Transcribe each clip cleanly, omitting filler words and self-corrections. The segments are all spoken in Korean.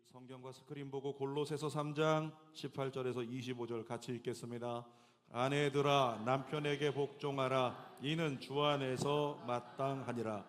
성경과 스크린 보고 골로새서 3장 18절에서 25절 같이 읽겠습니다. 아내들아 남편에게 복종하라. 이는 주 안에서 마땅하니라.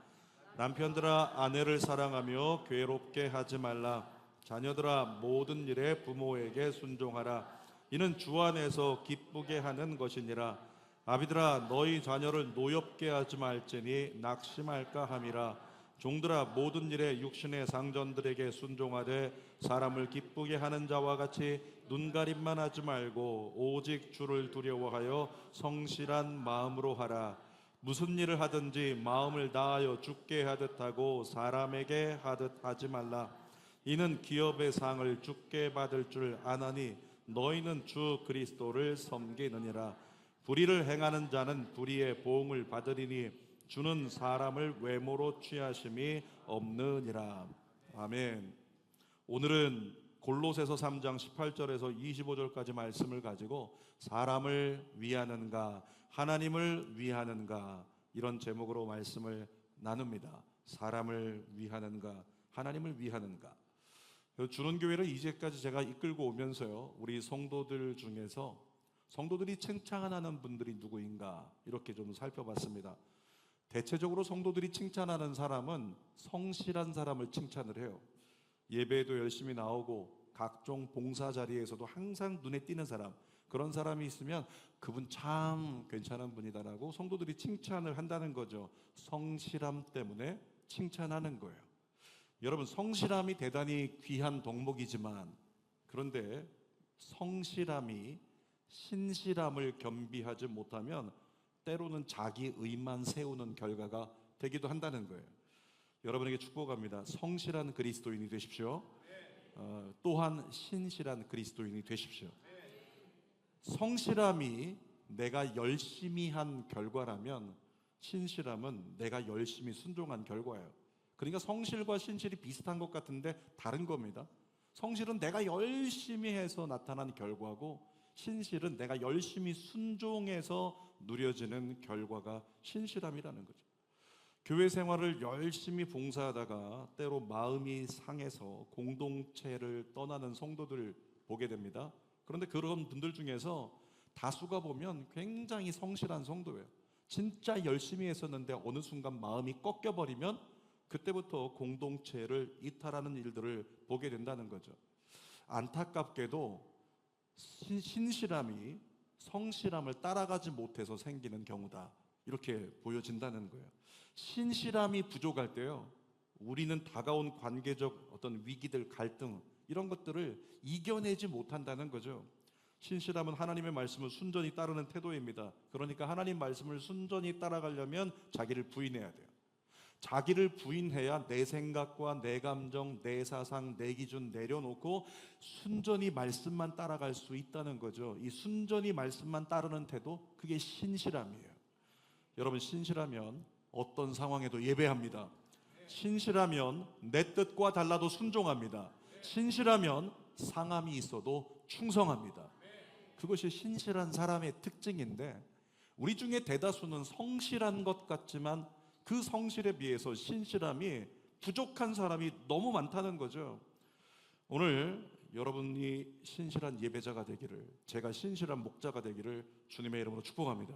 남편들아 아내를 사랑하며 괴롭게 하지 말라. 자녀들아 모든 일에 부모에게 순종하라. 이는 주 안에서 기쁘게 하는 것이니라. 아비들아 너희 자녀를 노엽게 하지 말지니 낙심할까 함이라. 종들아 모든 일에 육신의 상전들에게 순종하되 사람을 기쁘게 하는 자와 같이 눈가림만 하지 말고 오직 주를 두려워하여 성실한 마음으로 하라. 무슨 일을 하든지 마음을 다하여 주께 하듯 하고 사람에게 하듯 하지 말라. 이는 기업의 상을 주께 받을 줄 아나니 너희는 주 그리스도를 섬기느니라. 불의를 행하는 자는 불의의 보응을 받으리니 주는 사람을 외모로 취하심이 없느니라. 아멘. 오늘은 골로새서 3장 18절에서 25절까지 말씀을 가지고 사람을 위하는가 하나님을 위하는가 이런 제목으로 말씀을 나눕니다. 사람을 위하는가 하나님을 위하는가. 주는교회를 이제까지 제가 이끌고 오면서요, 우리 성도들 중에서 성도들이 칭찬하는 분들이 누구인가 이렇게 좀 살펴봤습니다. 대체적으로 성도들이 칭찬하는 사람은 성실한 사람을 칭찬을 해요. 예배에도 열심히 나오고 각종 봉사 자리에서도 항상 눈에 띄는 사람, 그런 사람이 있으면 그분 참 괜찮은 분이다라고 성도들이 칭찬을 한다는 거죠. 성실함 때문에 칭찬하는 거예요. 여러분, 성실함이 대단히 귀한 덕목이지만 그런데 성실함이 신실함을 겸비하지 못하면 때로는 자기 의만 세우는 결과가 되기도 한다는 거예요. 여러분에게 축복합니다. 성실한 그리스도인이 되십시오. 또한 신실한 그리스도인이 되십시오. 성실함이 내가 열심히 한 결과라면 신실함은 내가 열심히 순종한 결과예요. 그러니까 성실과 신실이 비슷한 것 같은데 다른 겁니다. 성실은 내가 열심히 해서 나타난 결과고 신실은 내가 열심히 순종해서 누려지는 결과가 신실함이라는 거죠. 교회 생활을 열심히 봉사하다가 때로 마음이 상해서 공동체를 떠나는 성도들을 보게 됩니다. 그런데 그런 분들 중에서 다수가 보면 굉장히 성실한 성도예요. 진짜 열심히 했었는데 어느 순간 마음이 꺾여버리면 그때부터 공동체를 이탈하는 일들을 보게 된다는 거죠. 안타깝게도 신실함이 성실함을 따라가지 못해서 생기는 경우다, 이렇게 보여진다는 거예요. 신실함이 부족할 때요, 우리는 다가온 관계적 어떤 위기들, 갈등 이런 것들을 이겨내지 못한다는 거죠. 신실함은 하나님의 말씀을 순전히 따르는 태도입니다. 그러니까 하나님 말씀을 순전히 따라가려면 자기를 부인해야 돼요. 자기를 부인해야 내 생각과 내 감정, 내 사상, 내 기준 내려놓고 순전히 말씀만 따라갈 수 있다는 거죠. 이 순전히 말씀만 따르는 태도, 그게 신실함이에요. 여러분, 신실하면 어떤 상황에도 예배합니다. 신실하면 내 뜻과 달라도 순종합니다. 신실하면 상함이 있어도 충성합니다. 그것이 신실한 사람의 특징인데, 우리 중에 대다수는 성실한 것 같지만 그 성실에 비해서 신실함이 부족한 사람이 너무 많다는 거죠. 오늘 여러분이 신실한 예배자가 되기를, 제가 신실한 목자가 되기를 주님의 이름으로 축복합니다.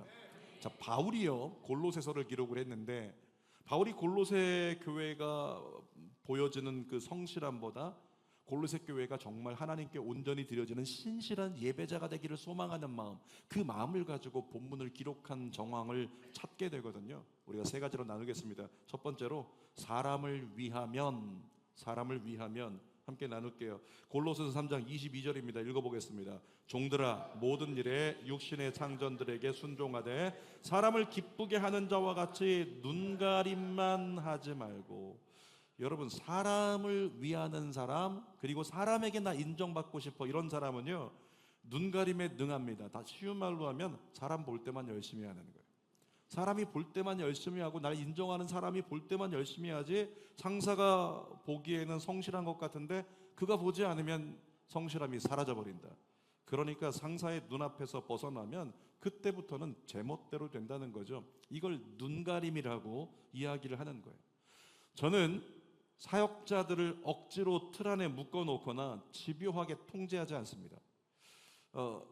자, 바울이요 골로새서를 기록을 했는데, 바울이 골로새 교회가 보여지는 그 성실함보다 골로새 교회가 정말 하나님께 온전히 드려지는 신실한 예배자가 되기를 소망하는 마음, 그 마음을 가지고 본문을 기록한 정황을 찾게 되거든요. 우리가 세 가지로 나누겠습니다. 첫 번째로 사람을 위하면 함께 나눌게요. 골로새서 3장 22절입니다. 읽어보겠습니다. 종들아 모든 일에 육신의 상전들에게 순종하되 사람을 기쁘게 하는 자와 같이 눈가림만 하지 말고. 여러분, 사람을 위하는 사람, 그리고 사람에게 나 인정받고 싶어, 이런 사람은요 눈가림에 능합니다. 다 쉬운 말로 하면 사람 볼 때만 열심히 하는 거예요. 사람이 볼 때만 열심히 하고 날 인정하는 사람이 볼 때만 열심히 하지, 상사가 보기에는 성실한 것 같은데 그가 보지 않으면 성실함이 사라져버린다. 그러니까 상사의 눈앞에서 벗어나면 그때부터는 제멋대로 된다는 거죠. 이걸 눈가림이라고 이야기를 하는 거예요. 저는 사역자들을 억지로 틀 안에 묶어놓거나 집요하게 통제하지 않습니다.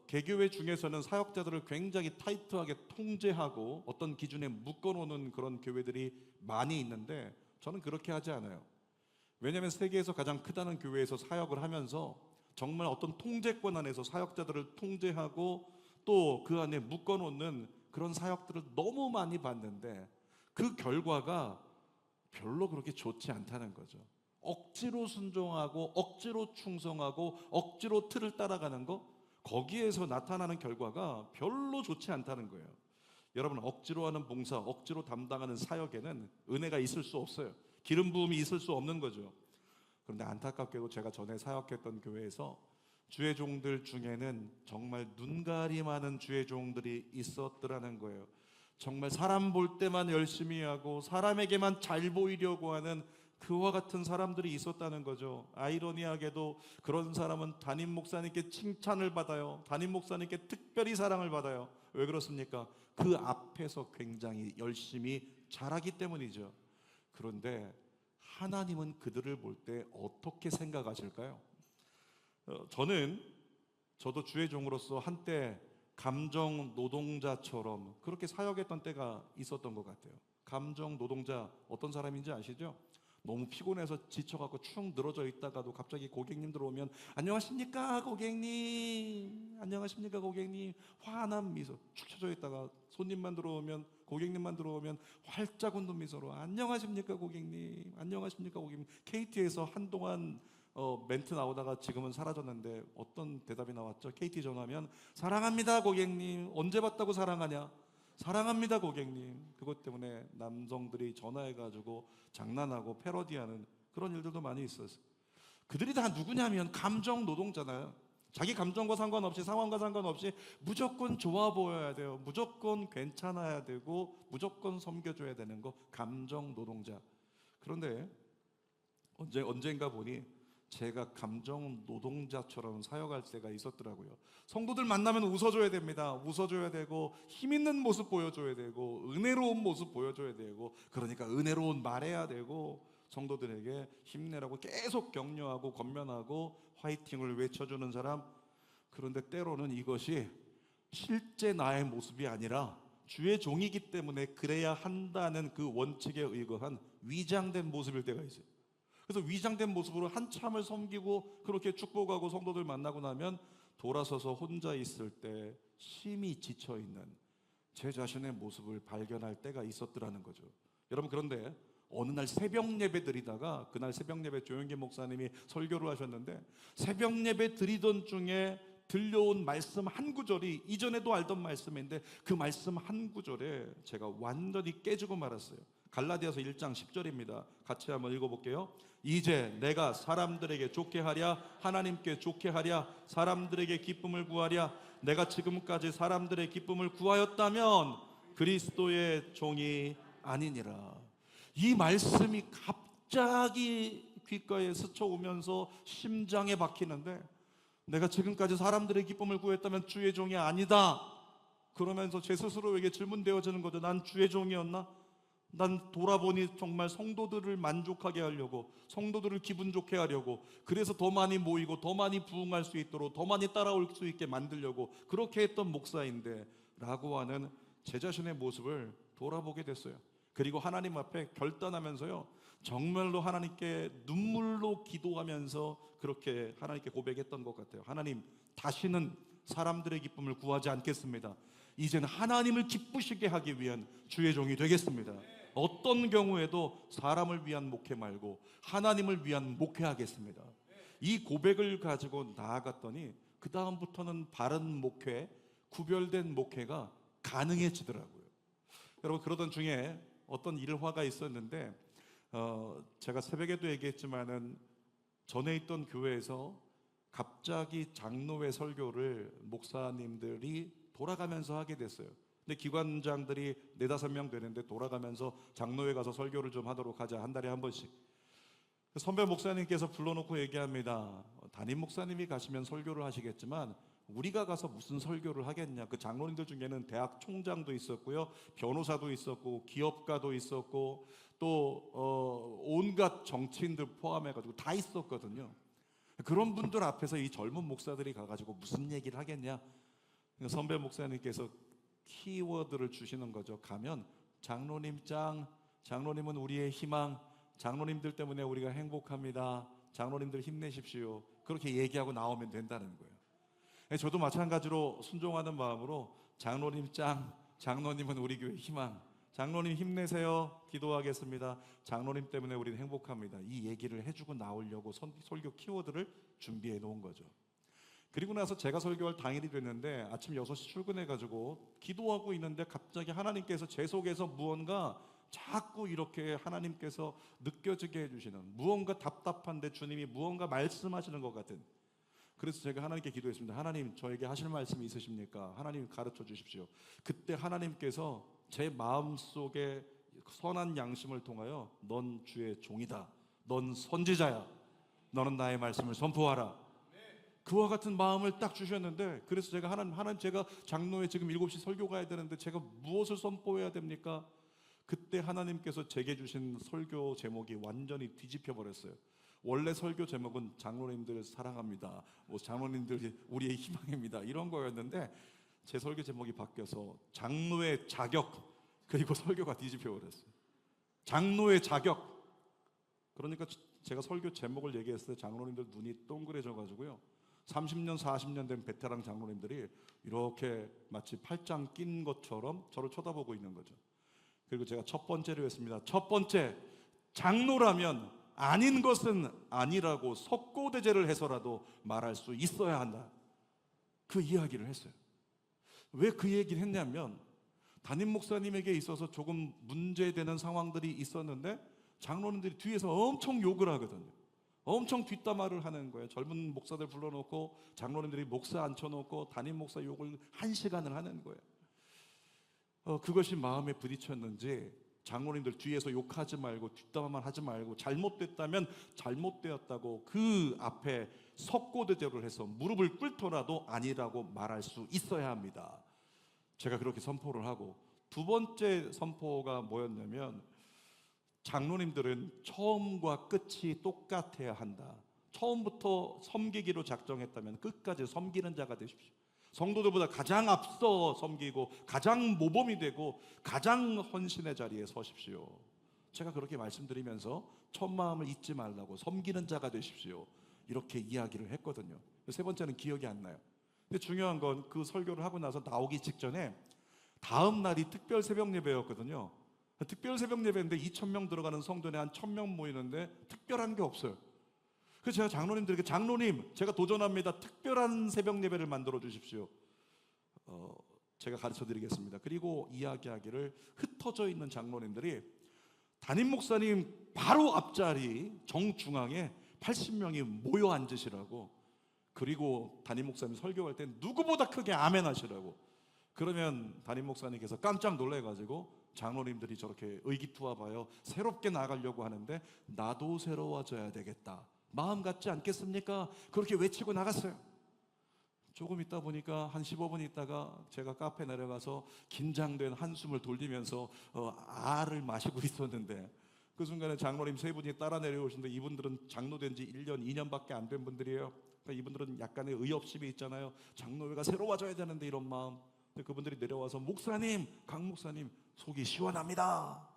개교회 중에서는 사역자들을 굉장히 타이트하게 통제하고 어떤 기준에 묶어놓는 그런 교회들이 많이 있는데, 저는 그렇게 하지 않아요. 왜냐하면 세계에서 가장 크다는 교회에서 사역을 하면서 정말 어떤 통제권 안에서 사역자들을 통제하고 또 그 안에 묶어놓는 그런 사역들을 너무 많이 봤는데, 그 결과가 별로 그렇게 좋지 않다는 거죠. 억지로 순종하고 억지로 충성하고 억지로 틀을 따라가는 거, 거기에서 나타나는 결과가 별로 좋지 않다는 거예요. 여러분, 억지로 하는 봉사, 억지로 담당하는 사역에는 은혜가 있을 수 없어요. 기름 부음이 있을 수 없는 거죠. 그런데 안타깝게도 제가 전에 사역했던 교회에서 주의 종들 중에는 정말 눈가림하는 주의 종들이 있었더라는 거예요. 정말 사람 볼 때만 열심히 하고 사람에게만 잘 보이려고 하는 그와 같은 사람들이 있었다는 거죠. 아이러니하게도 그런 사람은 담임 목사님께 칭찬을 받아요. 담임 목사님께 특별히 사랑을 받아요. 왜 그렇습니까? 그 앞에서 굉장히 열심히 잘하기 때문이죠. 그런데 하나님은 그들을 볼 때 어떻게 생각하실까요? 저도 주의 종으로서 한때 감정 노동자처럼 그렇게 사역했던 때가 있었던 것 같아요. 감정 노동자 어떤 사람인지 아시죠? 너무 피곤해서 지쳐갖고 축 늘어져 있다가도 갑자기 고객님 들어오면 안녕하십니까 고객님, 안녕하십니까 고객님, 환한 미소 축 처져 있다가 손님만 들어오면, 고객님만 들어오면 활짝 웃는 미소로 안녕하십니까 고객님, 안녕하십니까 고객님. KT에서 한동안 멘트 나오다가 지금은 사라졌는데 어떤 대답이 나왔죠? KT 전화하면 사랑합니다 고객님. 언제 봤다고 사랑하냐? 사랑합니다 고객님. 그것 때문에 남성들이 전화해가지고 장난하고 패러디하는 그런 일들도 많이 있었어요. 그들이 다 누구냐면 감정 노동자잖아요. 자기 감정과 상관없이, 상황과 상관없이 무조건 좋아 보여야 돼요. 무조건 괜찮아야 되고 무조건 섬겨줘야 되는 거, 감정 노동자. 그런데 언젠가 보니 제가 감정 노동자처럼 사역할 때가 있었더라고요. 성도들 만나면 웃어줘야 됩니다. 웃어줘야 되고 힘 있는 모습 보여줘야 되고 은혜로운 모습 보여줘야 되고, 그러니까 은혜로운 말해야 되고 성도들에게 힘내라고 계속 격려하고 권면하고 화이팅을 외쳐주는 사람. 그런데 때로는 이것이 실제 나의 모습이 아니라 주의 종이기 때문에 그래야 한다는 그 원칙에 의거한 위장된 모습일 때가 있어요. 그래서 위장된 모습으로 한참을 섬기고 그렇게 축복하고 성도들 만나고 나면 돌아서서 혼자 있을 때 심히 지쳐있는 제 자신의 모습을 발견할 때가 있었더라는 거죠. 여러분, 그런데 어느 날 새벽 예배 드리다가, 그날 새벽 예배 조영기 목사님이 설교를 하셨는데 새벽 예배 드리던 중에 들려온 말씀 한 구절이 이전에도 알던 말씀인데 그 말씀 한 구절에 제가 완전히 깨지고 말았어요. 갈라디아서 1장 10절입니다. 같이 한번 읽어볼게요. 이제 내가 사람들에게 좋게 하랴 하나님께 좋게 하랴 사람들에게 기쁨을 구하랴, 내가 지금까지 사람들의 기쁨을 구하였다면 그리스도의 종이 아니니라. 이 말씀이 갑자기 귓가에 스쳐오면서 심장에 박히는데, 내가 지금까지 사람들의 기쁨을 구했다면 주의 종이 아니다 그러면서 제 스스로에게 질문되어지는 거죠. 난 주의 종이었나? 난 돌아보니 정말 성도들을 만족하게 하려고, 성도들을 기분 좋게 하려고, 그래서 더 많이 모이고 더 많이 부흥할 수 있도록, 더 많이 따라올 수 있게 만들려고 그렇게 했던 목사인데 라고 하는 제 자신의 모습을 돌아보게 됐어요. 그리고 하나님 앞에 결단하면서요, 정말로 하나님께 눈물로 기도하면서 그렇게 하나님께 고백했던 것 같아요. 하나님, 다시는 사람들의 기쁨을 구하지 않겠습니다. 이제는 하나님을 기쁘시게 하기 위한 주의 종이 되겠습니다. 어떤 경우에도 사람을 위한 목회 말고 하나님을 위한 목회하겠습니다. 이 고백을 가지고 나아갔더니 그 다음부터는 바른 목회, 구별된 목회가 가능해지더라고요. 여러분, 그러던 중에 어떤 일화가 있었는데, 제가 새벽에도 얘기했지만은 전에 있던 교회에서 갑자기 장로회 설교를 목사님들이 돌아가면서 하게 됐어요. 근데 기관장들이 4-5명 되는데 돌아가면서 장로회 가서 설교를 좀 하도록 하자, 한 달에 한 번씩. 선배 목사님께서 불러놓고 얘기합니다. 담임 목사님이 가시면 설교를 하시겠지만 우리가 가서 무슨 설교를 하겠냐. 그 장로님들 중에는 대학 총장도 있었고요, 변호사도 있었고, 기업가도 있었고, 또 온갖 정치인들 포함해가지고 다 있었거든요. 그런 분들 앞에서 이 젊은 목사들이 가가지고 무슨 얘기를 하겠냐. 선배 목사님께서 키워드를 주시는 거죠. 가면 장로님 짱, 장로님은 우리의 희망, 장로님들 때문에 우리가 행복합니다, 장로님들 힘내십시오, 그렇게 얘기하고 나오면 된다는 거예요. 저도 마찬가지로 순종하는 마음으로 장로님 짱, 장로님은 우리 교회 희망, 장로님 힘내세요, 기도하겠습니다, 장로님 때문에 우리는 행복합니다, 이 얘기를 해주고 나오려고 설교 키워드를 준비해 놓은 거죠. 그리고 나서 제가 설교할 당일이 됐는데 아침 6시 출근해가지고 기도하고 있는데 갑자기 하나님께서 제 속에서 무언가 자꾸 이렇게 하나님께서 느껴지게 해주시는, 무언가 답답한데 주님이 무언가 말씀하시는 것 같은, 그래서 제가 하나님께 기도했습니다. 하나님, 저에게 하실 말씀이 있으십니까? 하나님 가르쳐 주십시오. 그때 하나님께서 제 마음속에 선한 양심을 통하여 넌 주의 종이다, 넌 선지자야, 너는 나의 말씀을 선포하라, 그와 같은 마음을 딱 주셨는데, 그래서 제가 하나님 제가 장로회 지금 7시 설교 가야 되는데 제가 무엇을 선포해야 됩니까? 그때 하나님께서 제게 주신 설교 제목이 완전히 뒤집혀 버렸어요. 원래 설교 제목은 장로님들 사랑합니다, 뭐 장로님들 우리의 희망입니다, 이런 거였는데 제 설교 제목이 바뀌어서 장로의 자격, 그리고 설교가 뒤집혀 버렸어요. 장로의 자격. 그러니까 제가 설교 제목을 얘기했을 때 장로님들 눈이 동그래져 가지고요, 30년 40년 된 베테랑 장로님들이 이렇게 마치 팔짱 낀 것처럼 저를 쳐다보고 있는 거죠. 그리고 제가 첫 번째로 했습니다. 첫 번째, 장로라면 아닌 것은 아니라고 석고대죄를 해서라도 말할 수 있어야 한다, 그 이야기를 했어요. 왜 그 얘기를 했냐면, 담임 목사님에게 있어서 조금 문제되는 상황들이 있었는데 장로님들이 뒤에서 엄청 욕을 하거든요. 엄청 뒷담화를 하는 거예요. 젊은 목사들 불러놓고 장로님들이 목사 앉혀놓고 담임 목사 욕을 1시간을 하는 거예요. 그것이 마음에 부딪혔는지 장로님들 뒤에서 욕하지 말고 뒷담화만 하지 말고 잘못됐다면 잘못되었다고 그 앞에 석고대죄를 해서 무릎을 꿇더라도 아니라고 말할 수 있어야 합니다. 제가 그렇게 선포를 하고, 두 번째 선포가 뭐였냐면, 장로님들은 처음과 끝이 똑같아야 한다. 처음부터 섬기기로 작정했다면 끝까지 섬기는 자가 되십시오. 성도들보다 가장 앞서 섬기고 가장 모범이 되고 가장 헌신의 자리에 서십시오. 제가 그렇게 말씀드리면서 첫 마음을 잊지 말라고, 섬기는 자가 되십시오, 이렇게 이야기를 했거든요. 세 번째는 기억이 안 나요. 근데 중요한 건 그 설교를 하고 나서 나오기 직전에 다음 날이 특별 새벽 예배였거든요. 특별 새벽 예배인데 2,000명 들어가는 성전에 한 1,000명 모이는데 특별한 게 없어요. 그래서 제가 장로님들에게, 장로님 제가 도전합니다, 특별한 새벽 예배를 만들어 주십시오. 제가 가르쳐 드리겠습니다. 그리고 이야기하기를, 흩어져 있는 장로님들이 담임 목사님 바로 앞자리 정중앙에 80명이 모여 앉으시라고, 그리고 담임 목사님 설교할 때 누구보다 크게 아멘 하시라고. 그러면 담임 목사님께서 깜짝 놀래가지고 장로님들이 저렇게 의기투합하여 새롭게 나가려고 하는데, 나도 새로워져야 되겠다, 마음 같지 않겠습니까? 그렇게 외치고 나갔어요. 조금 있다 보니까 한 15분 있다가 제가 카페 내려가서 긴장된 한숨을 돌리면서 알을 마시고 있었는데, 그 순간에 장로님 세 분이 따라 내려오시는데, 이분들은 장로된 지 1년, 2년밖에 안 된 분들이에요. 그러니까 이분들은 약간의 의협심이 있잖아요. 장로회가 새로워져야 되는데 이런 마음. 근데 그분들이 내려와서, 목사님, 강 목사님 속이 시원합니다,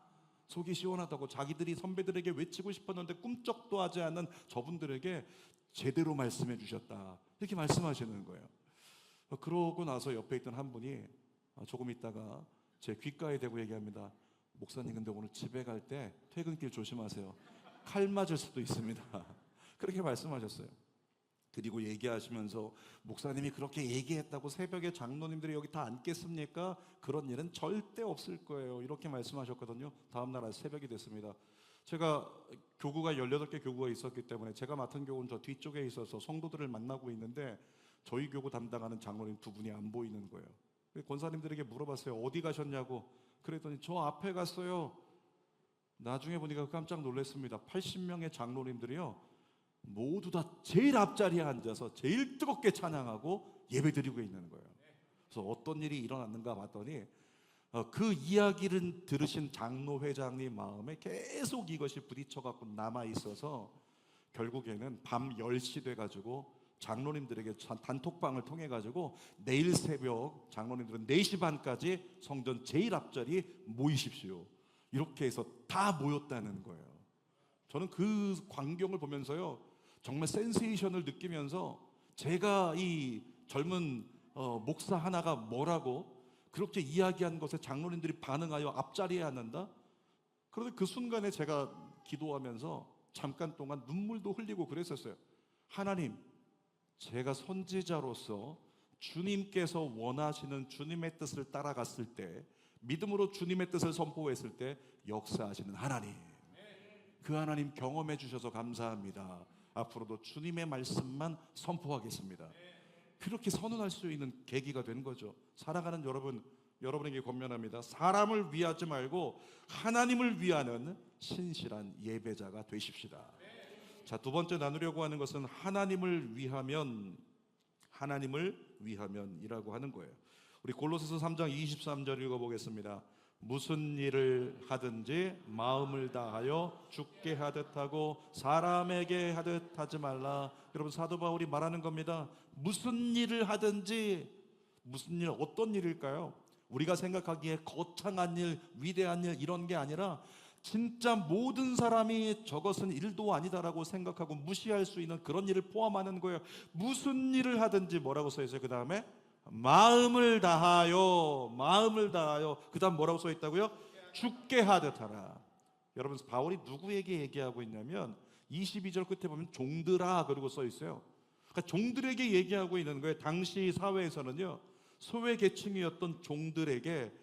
속이 시원하다고 자기들이 선배들에게 외치고 싶었는데 꿈쩍도 하지 않는 저분들에게 제대로 말씀해 주셨다, 이렇게 말씀하시는 거예요. 그러고 나서 옆에 있던 한 분이 조금 있다가 제 귓가에 대고 얘기합니다. 목사님, 근데 오늘 집에 갈 때 퇴근길 조심하세요, 칼 맞을 수도 있습니다. 그렇게 말씀하셨어요. 그리고 얘기하시면서, 목사님이 그렇게 얘기했다고 새벽에 장로님들이 여기 다 앉겠습니까? 그런 일은 절대 없을 거예요, 이렇게 말씀하셨거든요. 다음날 새벽이 됐습니다. 제가 교구가 18개 교구가 있었기 때문에 제가 맡은 교구는 저 뒤쪽에 있어서 성도들을 만나고 있는데, 저희 교구 담당하는 장로님 두 분이 안 보이는 거예요. 권사님들에게 물어봤어요. 어디 가셨냐고. 그랬더니 저 앞에 갔어요. 나중에 보니까 깜짝 놀랐습니다. 80명의 장로님들이요, 모두 다 제일 앞자리에 앉아서 제일 뜨겁게 찬양하고 예배드리고 있는 거예요. 그래서 어떤 일이 일어났는가 봤더니 그 이야기를 들으신 장로 회장님 마음에 계속 이것이 부딪혀갖고 남아있어서 결국에는 밤 10시 돼가지고 장로님들에게 단톡방을 통해가지고 내일 새벽 장로님들은 4시 반까지 성전 제일 앞자리에 모이십시오, 이렇게 해서 다 모였다는 거예요. 저는 그 광경을 보면서요, 정말 센세이션을 느끼면서 제가 이 젊은 목사 하나가 뭐라고 그렇게 이야기한 것에 장로님들이 반응하여 앞자리에 앉는다? 그런데 그 순간에 제가 기도하면서 잠깐 동안 눈물도 흘리고 그랬었어요. 하나님, 제가 선지자로서 주님께서 원하시는 주님의 뜻을 따라갔을 때, 믿음으로 주님의 뜻을 선포했을 때 역사하시는 하나님, 그 하나님 경험해 주셔서 감사합니다. 앞으로도 주님의 말씀만 선포하겠습니다. 그렇게 선언할 수 있는 계기가 된 거죠. 살아가는 여러분에게 권면합니다. 사람을 위하지 말고 하나님을 위하는 신실한 예배자가 되십시다. 자, 두 번째 나누려고 하는 것은 하나님을 위하면이라고 하는 거예요. 우리 골로새서 3장 23절 읽어보겠습니다. 무슨 일을 하든지 마음을 다하여 주께 하듯 하고 사람에게 하듯 하지 말라. 여러분, 사도 바울이 말하는 겁니다. 무슨 일을 하든지, 무슨 일, 어떤 일일까요? 우리가 생각하기에 거창한 일, 위대한 일, 이런 게 아니라 진짜 모든 사람이 저것은 일도 아니다라고 생각하고 무시할 수 있는 그런 일을 포함하는 거예요. 무슨 일을 하든지 뭐라고 써 있어요? 그 다음에 마음을 다하여. 그 다음 뭐라고 써 있다고요? 주께 하듯 하라. 여러분, 바울이 누구에게 얘기하고 있냐면 22절 끝에 보면 종들아 그러고 써 있어요. 그러니까 종들에게 얘기하고 있는 거예요. 당시 사회에서는요, 소외 계층이었던 종들에게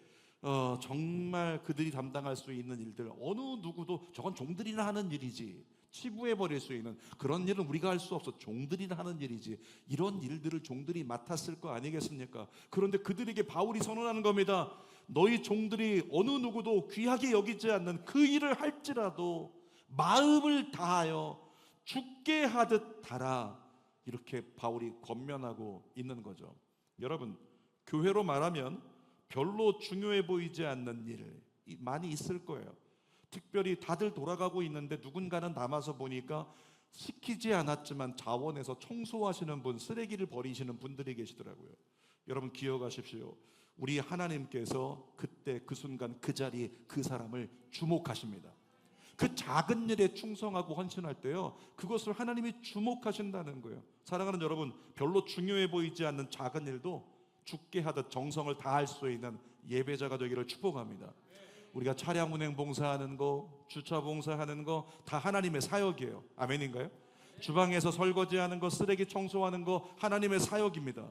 정말 그들이 담당할 수 있는 일들, 어느 누구도 저건 종들이나 하는 일이지, 치부해버릴 수 있는 그런 일은 우리가 할 수 없어, 종들이나 하는 일이지, 이런 일들을 종들이 맡았을 거 아니겠습니까? 그런데 그들에게 바울이 선언하는 겁니다. 너희 종들이 어느 누구도 귀하게 여기지 않는 그 일을 할지라도 마음을 다하여 주께 하듯 하라. 이렇게 바울이 권면하고 있는 거죠. 여러분, 교회로 말하면 별로 중요해 보이지 않는 일 많이 있을 거예요. 특별히 다들 돌아가고 있는데 누군가는 남아서 보니까 시키지 않았지만 자원해서 청소하시는 분, 쓰레기를 버리시는 분들이 계시더라고요. 여러분, 기억하십시오. 우리 하나님께서 그때 그 순간 그 자리 그 사람을 주목하십니다. 그 작은 일에 충성하고 헌신할 때요, 그것을 하나님이 주목하신다는 거예요. 사랑하는 여러분, 별로 중요해 보이지 않는 작은 일도 주께 하듯 정성을 다할 수 있는 예배자가 되기를 축복합니다. 우리가 차량 운행 봉사하는 거, 주차 봉사하는 거 다 하나님의 사역이에요. 아멘인가요? 주방에서 설거지하는 거, 쓰레기 청소하는 거 하나님의 사역입니다.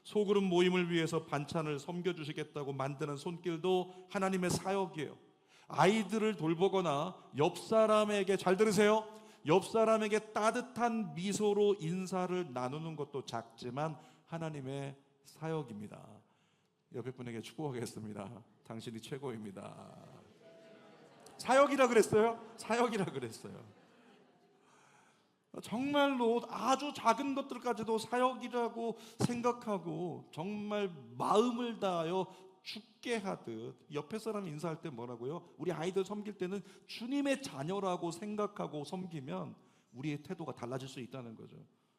소그룹 모임을 위해서 반찬을 섬겨주시겠다고 만드는 손길도 하나님의 사역이에요. 아이들을 돌보거나 옆 사람에게, 잘 들으세요, 옆 사람에게 따뜻한 미소로 인사를 나누는 것도 작지만 하나님의 사역입니다. 옆에 분에게 축복하겠습니다. 당신이 최고입니다. 사역이라 그랬어요? 사역이라 그랬어요. 정말로 아주 작은 것들까지도 사역이라고 생각하고 정말 마음을 다하여 주께 하듯. 옆에 사람 인사할 때 뭐라고요? 우리 아이들 섬길 때는 주님의 자녀라고 생각하고 섬기면 우리의 태도가 달라질 수 있다는 거죠.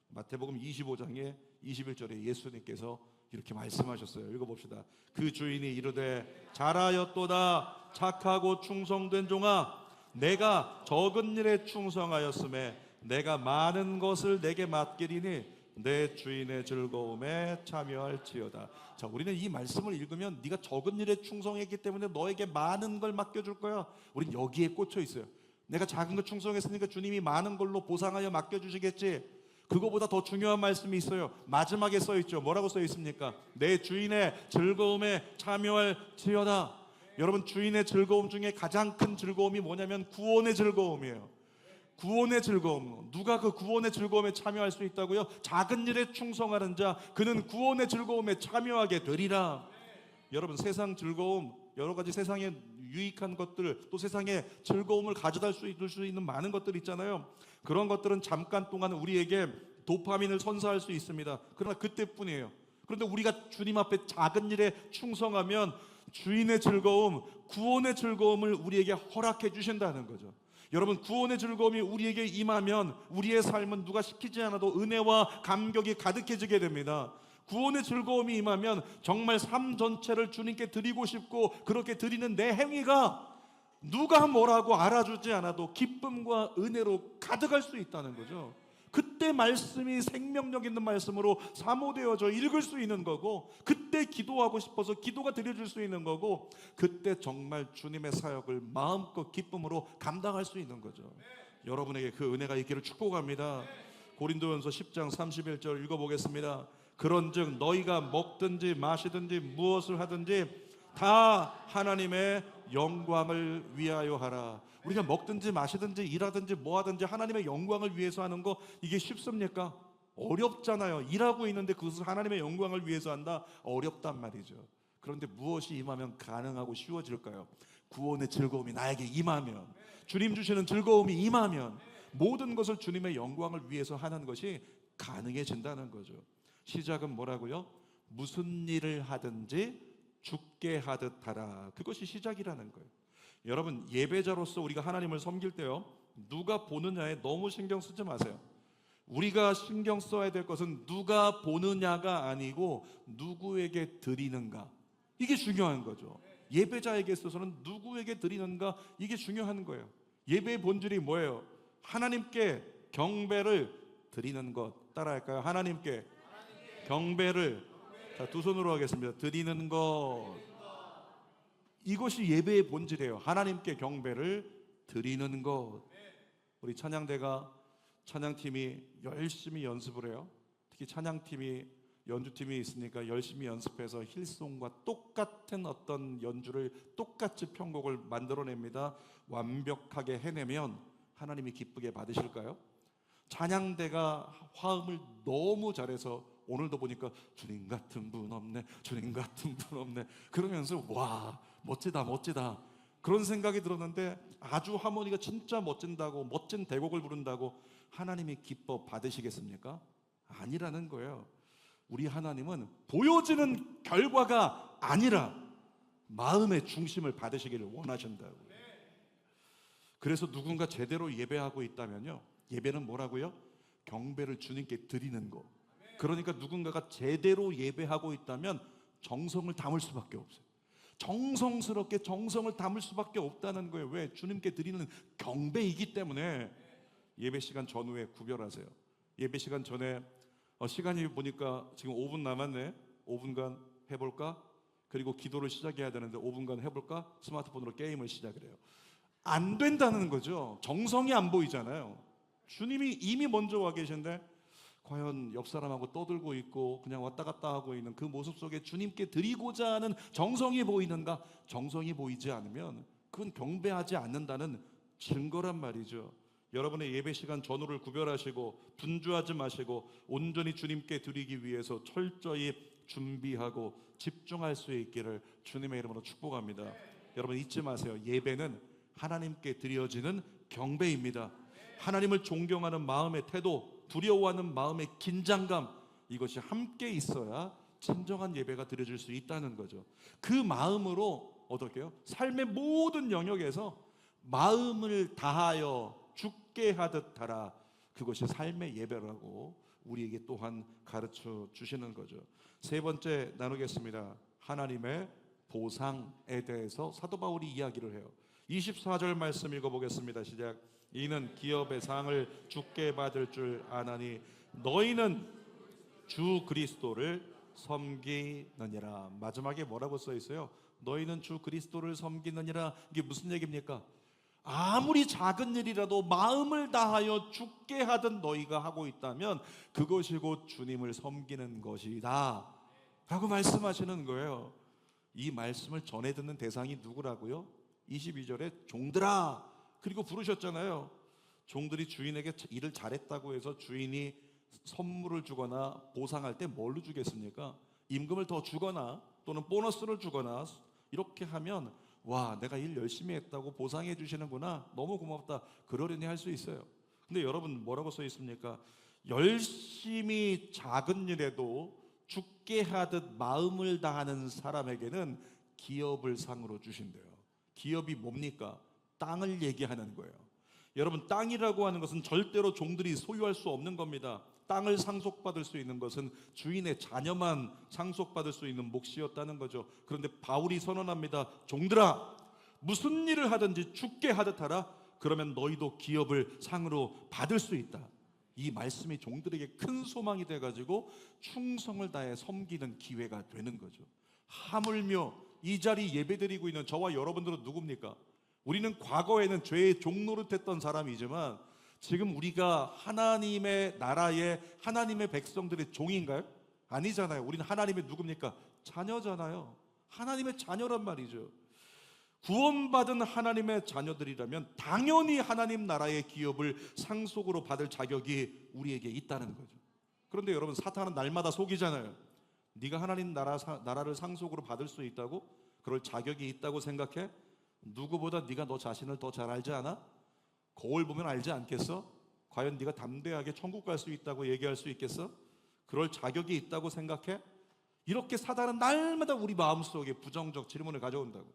마태복음 25장에 21절에 예수님께서 이렇게 말씀하셨어요. 읽어봅시다. 그 주인이 이르되 잘하였도다 착하고 충성된 종아, 내가 적은 일에 충성하였음에 내가 많은 것을 내게 맡기리니 내 주인의 즐거움에 참여할지어다. 자, 우리는 이 말씀을 읽으면 네가 적은 일에 충성했기 때문에 너에게 많은 걸 맡겨줄 거야. 우린 여기에 꽂혀 있어요. 내가 작은 거 충성했으니까 주님이 많은 걸로 보상하여 맡겨주시겠지. 그거보다 더 중요한 말씀이 있어요. 마지막에 써있죠. 뭐라고 써있습니까? 내 주인의 즐거움에 참여할지어다. 여러분, 주인의 즐거움 중에 가장 큰 즐거움이 뭐냐면 구원의 즐거움이에요. 구원의 즐거움. 누가 그 구원의 즐거움에 참여할 수 있다고요? 작은 일에 충성하는 자, 그는 구원의 즐거움에 참여하게 되리라. 여러분, 세상 즐거움 여러 가지 세상에 유익한 것들, 또 세상에 즐거움을 가져다 줄 수 있는 많은 것들 있잖아요. 그런 것들은 잠깐 동안 우리에게 도파민을 선사할 수 있습니다. 그러나 그때뿐이에요. 그런데 우리가 주님 앞에 작은 일에 충성하면 주인의 즐거움, 구원의 즐거움을 우리에게 허락해 주신다는 거죠. 여러분, 구원의 즐거움이 우리에게 임하면 우리의 삶은 누가 시키지 않아도 은혜와 감격이 가득해지게 됩니다. 구원의 즐거움이 임하면 정말 삶 전체를 주님께 드리고 싶고, 그렇게 드리는 내 행위가 누가 뭐라고 알아주지 않아도 기쁨과 은혜로 가득할 수 있다는 거죠. 그때 말씀이 생명력 있는 말씀으로 사모되어져 읽을 수 있는 거고, 그때 기도하고 싶어서 기도가 드려질 수 있는 거고, 그때 정말 주님의 사역을 마음껏 기쁨으로 감당할 수 있는 거죠. 여러분에게 그 은혜가 있기를 축복합니다. 고린도전서 10장 31절 읽어보겠습니다. 그런즉 너희가 먹든지 마시든지 무엇을 하든지 다 하나님의 영광을 위하여 하라. 우리가 먹든지 마시든지 일하든지 뭐하든지 하나님의 영광을 위해서 하는 거, 이게 쉽습니까? 어렵잖아요. 일하고 있는데 그것을 하나님의 영광을 위해서 한다? 어렵단 말이죠. 그런데 무엇이 임하면 가능하고 쉬워질까요? 구원의 즐거움이 나에게 임하면, 주님 주시는 즐거움이 임하면 모든 것을 주님의 영광을 위해서 하는 것이 가능해진다는 거죠. 시작은 뭐라고요? 무슨 일을 하든지 죽게 하듯 하라. 그것이 시작이라는 거예요. 여러분, 예배자로서 우리가 하나님을 섬길 때요, 누가 보느냐에 너무 신경 쓰지 마세요. 우리가 신경 써야 될 것은 누가 보느냐가 아니고 누구에게 드리는가, 이게 중요한 거죠. 예배자에게 있어서는 누구에게 드리는가, 이게 중요한 거예요. 예배의 본질이 뭐예요? 하나님께 경배를 드리는 것. 따라할까요? 하나님께 경배를, 자, 두 손으로 하겠습니다. 드리는 것. 이것이 예배의 본질이에요. 하나님께 경배를 드리는 것. 우리 찬양대가, 찬양팀이 열심히 연습을 해요. 특히 찬양팀이, 연주팀이 있으니까 열심히 연습해서 힐송과 똑같은 어떤 연주를, 똑같이 편곡을 만들어냅니다. 완벽하게 해내면 하나님이 기쁘게 받으실까요? 찬양대가 화음을 너무 잘해서 오늘도 보니까 주님 같은 분 없네, 주님 같은 분 없네, 그러면서 와, 멋지다 멋지다, 그런 생각이 들었는데, 아주 하모니가 진짜 멋진다고, 멋진 대곡을 부른다고 하나님이 기뻐 받으시겠습니까? 아니라는 거예요. 우리 하나님은 보여지는 결과가 아니라 마음의 중심을 받으시기를 원하신다고요. 그래서 누군가 제대로 예배하고 있다면요, 예배는 뭐라고요? 경배를 주님께 드리는 거. 그러니까 누군가가 제대로 예배하고 있다면 정성을 담을 수밖에 없어요. 정성스럽게 정성을 담을 수밖에 없다는 거예요. 왜? 주님께 드리는 경배이기 때문에. 예배 시간 전후에 구별하세요. 예배 시간 전에 시간이 보니까 지금 5분 남았네, 5분간 해볼까? 그리고 기도를 시작해야 되는데 5분간 해볼까? 스마트폰으로 게임을 시작을 해요. 안 된다는 거죠. 정성이 안 보이잖아요. 주님이 이미 먼저 와 계신데 과연 옆 사람하고 떠들고 있고 그냥 왔다 갔다 하고 있는 그 모습 속에 주님께 드리고자 하는 정성이 보이는가? 정성이 보이지 않으면 그건 경배하지 않는다는 증거란 말이죠. 여러분의 예배 시간 전후를 구별하시고 분주하지 마시고 온전히 주님께 드리기 위해서 철저히 준비하고 집중할 수 있기를 주님의 이름으로 축복합니다. 여러분, 잊지 마세요. 예배는 하나님께 드려지는 경배입니다. 하나님을 존경하는 마음의 태도, 두려워하는 마음의 긴장감, 이것이 함께 있어야 진정한 예배가 드려질 수 있다는 거죠. 그 마음으로 어떻게 해요? 삶의 모든 영역에서 마음을 다하여 죽게 하듯 하라. 그것이 삶의 예배라고 우리에게 또한 가르쳐 주시는 거죠. 세 번째 나누겠습니다. 하나님의 보상에 대해서 사도 바울이 이야기를 해요. 24절 말씀 읽어보겠습니다. 시작. 이는 기업의 상을 주께 받을 줄 아나니 너희는 주 그리스도를 섬기느니라. 마지막에 뭐라고 써 있어요? 너희는 주 그리스도를 섬기느니라. 이게 무슨 얘기입니까? 아무리 작은 일이라도 마음을 다하여 죽게 하던 너희가 하고 있다면 그것이 곧 주님을 섬기는 것이다 라고 말씀하시는 거예요. 이 말씀을 전해 듣는 대상이 누구라고요? 22절에 종들아, 그리고 부르셨잖아요. 종들이 주인에게 일을 잘했다고 해서 주인이 선물을 주거나 보상할 때 뭘로 주겠습니까? 임금을 더 주거나 또는 보너스를 주거나 이렇게 하면 와, 내가 일 열심히 했다고 보상해 주시는구나, 너무 고맙다, 그러려니 할 수 있어요. 근데 여러분 뭐라고 써 있습니까? 열심히 작은 일에도 죽게 하듯 마음을 다하는 사람에게는 기업을 상으로 주신대요. 기업이 뭡니까? 땅을 얘기하는 거예요. 여러분, 땅이라고 하는 것은 절대로 종들이 소유할 수 없는 겁니다. 땅을 상속받을 수 있는 것은 주인의 자녀만 상속받을 수 있는 몫이었다는 거죠. 그런데 바울이 선언합니다. 종들아, 무슨 일을 하든지 죽게 하듯 하라. 그러면 너희도 기업을 상으로 받을 수 있다. 이 말씀이 종들에게 큰 소망이 돼가지고 충성을 다해 섬기는 기회가 되는 거죠. 하물며 이 자리 예배드리고 있는 저와 여러분들은 누굽니까? 우리는 과거에는 죄의 종노릇했던 사람이지만 지금 우리가 하나님의 나라의 하나님의 백성들의 종인가요? 아니잖아요. 우리는 하나님의 누굽니까? 자녀잖아요. 하나님의 자녀란 말이죠. 구원받은 하나님의 자녀들이라면 당연히 하나님 나라의 기업을 상속으로 받을 자격이 우리에게 있다는 거죠. 그런데 여러분, 사탄은 날마다 속이잖아요. 네가 하나님 나라를 상속으로 받을 수 있다고? 그럴 자격이 있다고 생각해? 누구보다 네가 너 자신을 더 잘 알지 않아? 거울 보면 알지 않겠어? 과연 네가 담대하게 천국 갈 수 있다고 얘기할 수 있겠어? 그럴 자격이 있다고 생각해? 이렇게 사단은 날마다 우리 마음속에 부정적 질문을 가져온다고.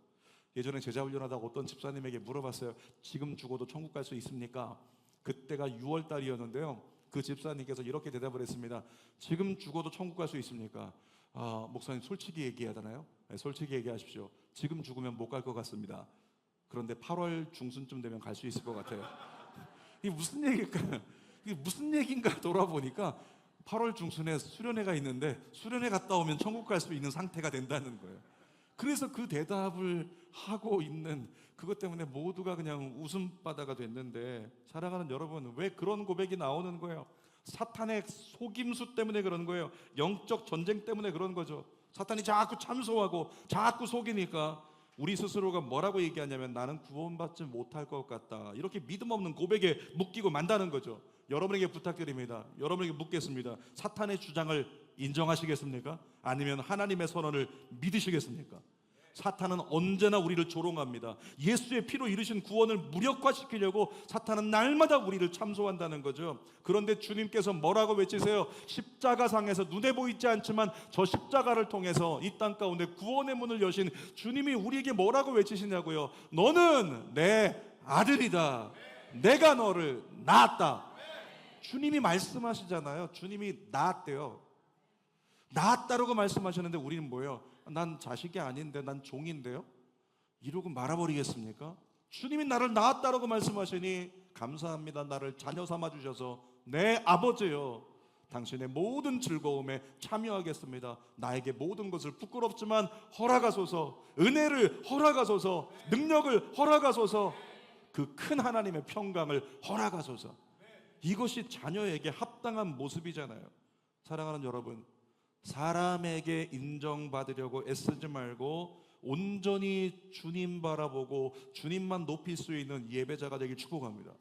예전에 제자 훈련하다가 어떤 집사님에게 물어봤어요. 지금 죽어도 천국 갈 수 있습니까? 그때가 6월 달이었는데요, 그 집사님께서 이렇게 대답을 했습니다. 지금 죽어도 천국 갈 수 있습니까? 목사님, 솔직히 얘기해야 되나요? 네, 솔직히 얘기하십시오. 지금 죽으면 못 갈 것 같습니다. 그런데 8월 중순쯤 되면 갈 수 있을 것 같아요. 이게 무슨 얘기일까? 이게 무슨 얘기인가 돌아보니까 8월 중순에 수련회가 있는데 수련회 갔다 오면 천국 갈 수 있는 상태가 된다는 거예요. 그래서 그 대답을 하고 있는 그것 때문에 모두가 그냥 웃음바다가 됐는데, 사랑하는 여러분, 왜 그런 고백이 나오는 거예요? 사탄의 속임수 때문에 그런 거예요. 영적 전쟁 때문에 그런 거죠. 사탄이 자꾸 참소하고 자꾸 속이니까 우리 스스로가 뭐라고 얘기하냐면 나는 구원받지 못할 것 같다, 이렇게 믿음 없는 고백에 묶이고 만다는 거죠. 여러분에게 부탁드립니다. 여러분에게 묻겠습니다. 사탄의 주장을 인정하시겠습니까? 아니면 하나님의 선언을 믿으시겠습니까? 사탄은 언제나 우리를 조롱합니다. 예수의 피로 이루신 구원을 무력화시키려고 사탄은 날마다 우리를 참소한다는 거죠. 그런데 주님께서 뭐라고 외치세요? 십자가상에서 눈에 보이지 않지만 저 십자가를 통해서 이 땅 가운데 구원의 문을 여신 주님이 우리에게 뭐라고 외치시냐고요? 너는 내 아들이다. 내가 너를 낳았다. 주님이 말씀하시잖아요. 주님이 낳았대요. 낳았다라고 말씀하셨는데 우리는 뭐예요? 난 자식이 아닌데, 난 종인데요? 이러고 말아버리겠습니까? 주님이 나를 낳았다라고 말씀하시니 감사합니다. 나를 자녀 삼아주셔서 내 아버지요, 당신의 모든 즐거움에 참여하겠습니다. 나에게 모든 것을 부끄럽지만 허락하소서, 은혜를 허락하소서, 능력을 허락하소서, 그 큰 하나님의 평강을 허락하소서. 이것이 자녀에게 합당한 모습이잖아요. 사랑하는 여러분, 사람에게 인정받으려고 애쓰지 말고 온전히 주님 바라보고 주님만 높일 수 있는 예배자가 되길 축복합니다.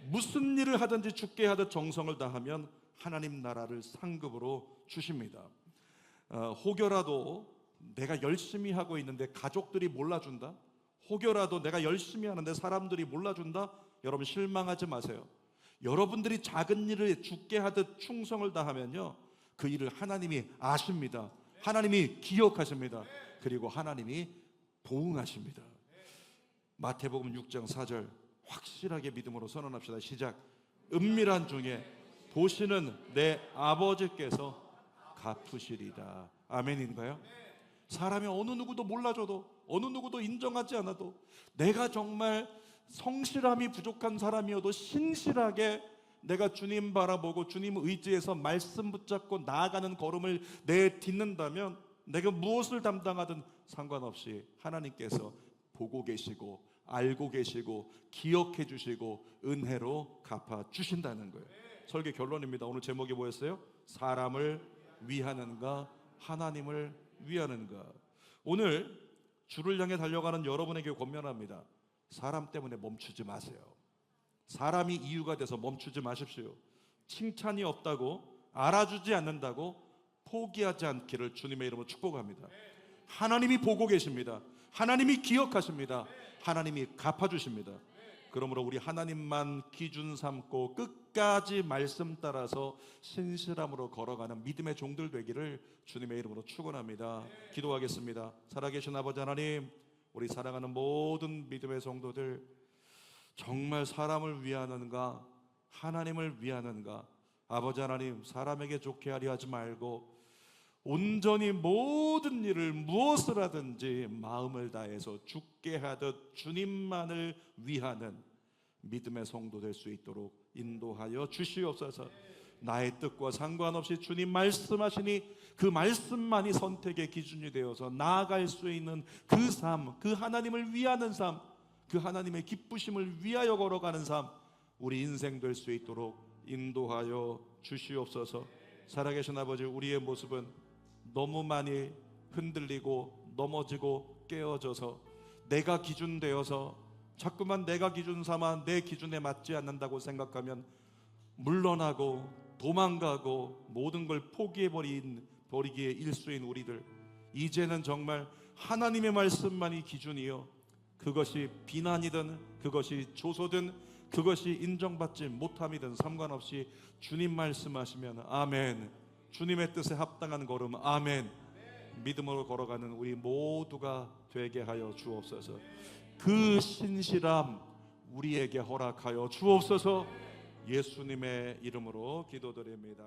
무슨 일을 하든지 죽게 하듯 정성을 다하면 하나님 나라를 상급으로 주십니다. 혹여라도 내가 열심히 하고 있는데 가족들이 몰라준다? 혹여라도 내가 열심히 하는데 사람들이 몰라준다? 여러분 실망하지 마세요. 여러분들이 작은 일을 죽게 하듯 충성을 다하면요, 그 일을 하나님이 아십니다. 하나님이 기억하십니다. 그리고 하나님이 보응하십니다. 마태복음 6장 4절 확실하게 믿음으로 선언합시다. 시작. 은밀한 중에 보시는 내 아버지께서 갚으시리다. 아멘인가요? 사람이 어느 누구도 몰라줘도, 어느 누구도 인정하지 않아도, 내가 정말 성실함이 부족한 사람이어도 신실하게 내가 주님 바라보고 주님 의지해서 말씀 붙잡고 나아가는 걸음을 내딛는다면 내가 무엇을 담당하든 상관없이 하나님께서 보고 계시고 알고 계시고 기억해 주시고 은혜로 갚아 주신다는 거예요. 설교 결론입니다. 오늘 제목이 뭐였어요? 사람을 위하는가 하나님을 위하는가. 오늘 주를 향해 달려가는 여러분에게 권면합니다. 사람 때문에 멈추지 마세요. 사람이 이유가 돼서 멈추지 마십시오. 칭찬이 없다고, 알아주지 않는다고 포기하지 않기를 주님의 이름으로 축복합니다. 하나님이 보고 계십니다. 하나님이 기억하십니다. 하나님이 갚아주십니다. 그러므로 우리 하나님만 기준 삼고 끝까지 말씀 따라서 신실함으로 걸어가는 믿음의 종들 되기를 주님의 이름으로 축원합니다. 기도하겠습니다. 살아계신 아버지 하나님, 우리 사랑하는 모든 믿음의 성도들, 정말 사람을 위하는가 하나님을 위하는가? 아버지 하나님, 사람에게 좋게 하려 하지 말고 온전히 모든 일을 무엇을 하든지 마음을 다해서 죽게 하듯 주님만을 위하는 믿음의 성도 될 수 있도록 인도하여 주시옵소서. 나의 뜻과 상관없이 주님 말씀하시니 그 말씀만이 선택의 기준이 되어서 나아갈 수 있는 그 삶, 그 하나님을 위하는 삶, 그 하나님의 기쁘심을 위하여 걸어가는 삶, 우리 인생 될 수 있도록 인도하여 주시옵소서. 살아계신 아버지, 우리의 모습은 너무 많이 흔들리고 넘어지고 깨어져서 내가 기준 되어서 자꾸만 내가 기준 삼아 내 기준에 맞지 않는다고 생각하면 물러나고 도망가고 모든 걸 포기해버리기에 일수인 우리들, 이제는 정말 하나님의 말씀만이 기준이요, 그것이 비난이든 그것이 조소든 그것이 인정받지 못함이든 상관없이 주님 말씀하시면 아멘, 주님의 뜻에 합당한 걸음 아멘, 믿음으로 걸어가는 우리 모두가 되게 하여 주옵소서. 그 신실함 우리에게 허락하여 주옵소서. 예수님의 이름으로 기도드립니다.